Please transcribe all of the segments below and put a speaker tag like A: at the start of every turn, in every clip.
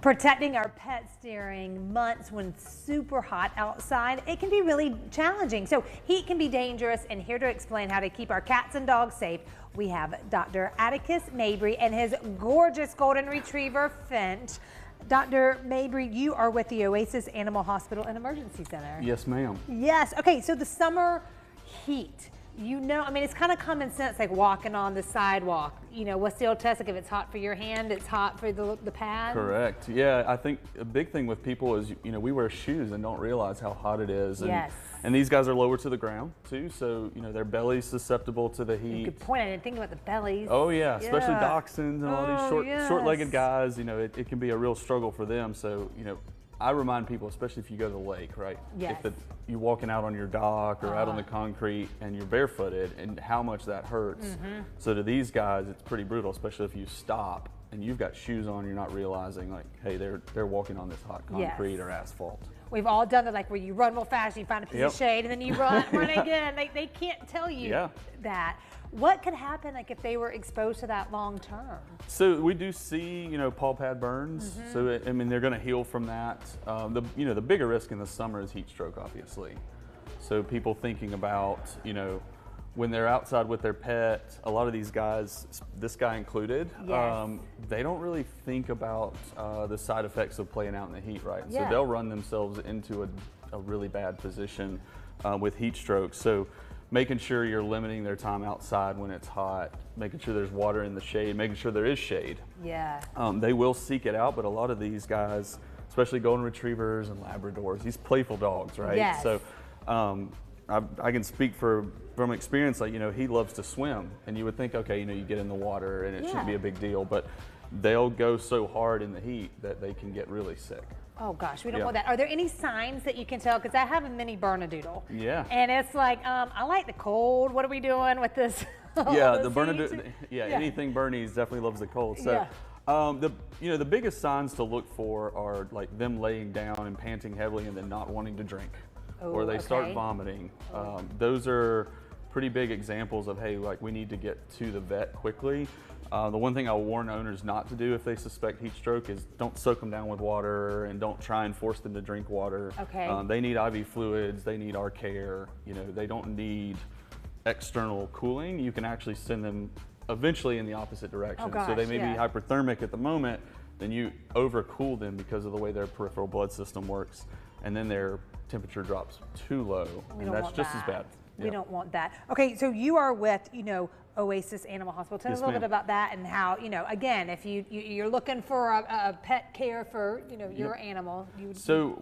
A: Protecting our pets during months when it's super hot outside, it can be really challenging. So heat can be dangerous, and here to explain how to keep our cats and dogs safe, we have Dr. Atticus Mabry and his gorgeous golden retriever, Finch. Dr. Mabry, you are with the Oasis Animal Hospital and Emergency Center.
B: Yes, ma'am.
A: Yes. Okay, so the summer heat. You know, I mean, it's kind of common sense, like walking on the sidewalk. You know, what's the old test? Like if it's hot for your hand, it's hot for the pad?
B: Correct. Yeah, I think a big thing with people is, you know, we wear shoes and don't realize how hot it is. And,
A: yes.
B: And these guys are lower to the ground, too, so, you know, their belly's susceptible to the heat.
A: Good point. I didn't think about the bellies.
B: Oh, yeah, especially dachshunds and all these
A: yes.
B: short-legged guys. You know, it can be a real struggle for them. So, you know, I remind people, especially if you go to the lake, right?
A: Yes.
B: If you're walking out on your dock or out on the concrete and you're barefooted, and how much that hurts.
A: Mm-hmm.
B: So to these guys, it's pretty brutal, especially if you stop and you've got shoes on, you're not realizing like, hey, they're walking on this hot concrete or asphalt.
A: We've all done it, like where you run real fast, you find a piece of shade, and then you run again. They can't tell you that. What could happen, like if they were exposed to that long term?
B: So we do see, you know, paw pad burns.
A: Mm-hmm.
B: So I mean, they're going to heal from that. The bigger risk in the summer is heat stroke, obviously. So people thinking about, you know, when they're outside with their pet, a lot of these guys, this guy included, they don't really think about the side effects of playing out in the heat, right? So they'll run themselves into a really bad position with heat stroke. So making sure you're limiting their time outside when it's hot, making sure there's water in the shade, making sure there is shade.
A: Yeah.
B: They will seek it out, but a lot of these guys, especially golden retrievers and Labradors, these playful dogs, right?
A: Yes.
B: So I can speak from experience, like, you know, he loves to swim, and you would think, okay, you know, you get in the water and it shouldn't be a big deal, but they'll go so hard in the heat that they can get really sick.
A: Oh gosh, we don't want that. Are there any signs that you can tell? Because I have a mini Bernedoodle. Yeah. And it's like, I like the cold. What are we doing with this?
B: Yeah, the Bernedoodle. Yeah, anything Bernese definitely loves the cold. So, the biggest signs to look for are like them laying down and panting heavily and then not wanting to drink, or they start vomiting. Those are pretty big examples of, hey, like we need to get to the vet quickly. The one thing I'll warn owners not to do if they suspect heat stroke is don't soak them down with water and don't try and force them to drink water. Okay. They need IV fluids, they need our care. You know, they don't need external cooling. You can actually send them eventually in the opposite direction. So they may be hyperthermic at the moment, then you overcool them because of the way their peripheral blood system works, and then their temperature drops too low, and that's just as bad.
A: We don't want that. Okay, so you are with, you know, Oasis Animal Hospital. Tell us a little bit about that and how, you know, again, if you're looking for a pet care for, you know, your animal.
B: So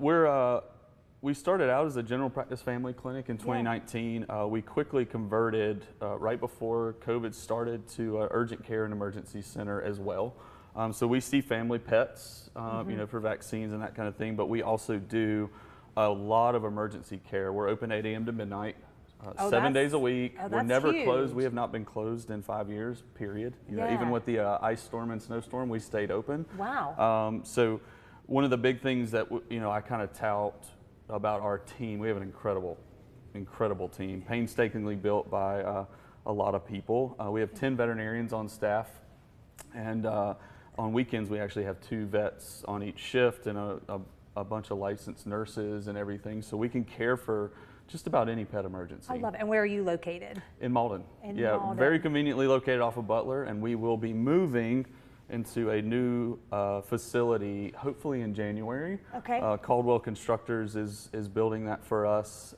B: we started out as a general practice family clinic in 2019. We quickly converted right before COVID started to urgent care and emergency center as well. So we see family pets, you know, for vaccines and that kind of thing, but we also do a lot of emergency care. We're open 8 a.m. to midnight. 7 days a week. We're never closed. We have not been closed in 5 years, period. You know, even with the ice storm and snowstorm, we stayed open.
A: Wow.
B: So one of the big things that, you know, I kind of tout about our team, we have an incredible team, painstakingly built by a lot of people. We have 10 veterinarians on staff, and on weekends we actually have 2 vets on each shift and a bunch of licensed nurses and everything, so we can care for just about any pet emergency.
A: I love it. And where are you located?
B: In Malden. Malden. Very conveniently located off of Butler, and we will be moving into a new facility hopefully in January. Okay. Caldwell Constructors is building that for us,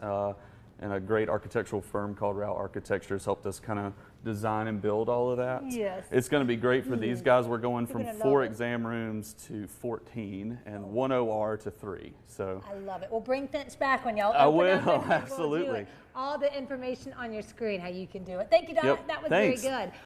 B: and a great architectural firm called Rao Architecture has helped us kind of design and build all of that. Yes. It's going to be great for these guys. We're going from 4 exam rooms to 14 and 1 OR to 3. So
A: I love it. Well, bring Finch back when y'all open up.
B: Absolutely.
A: All the information on your screen, how you can do it. Thank you, Doc. That was very good.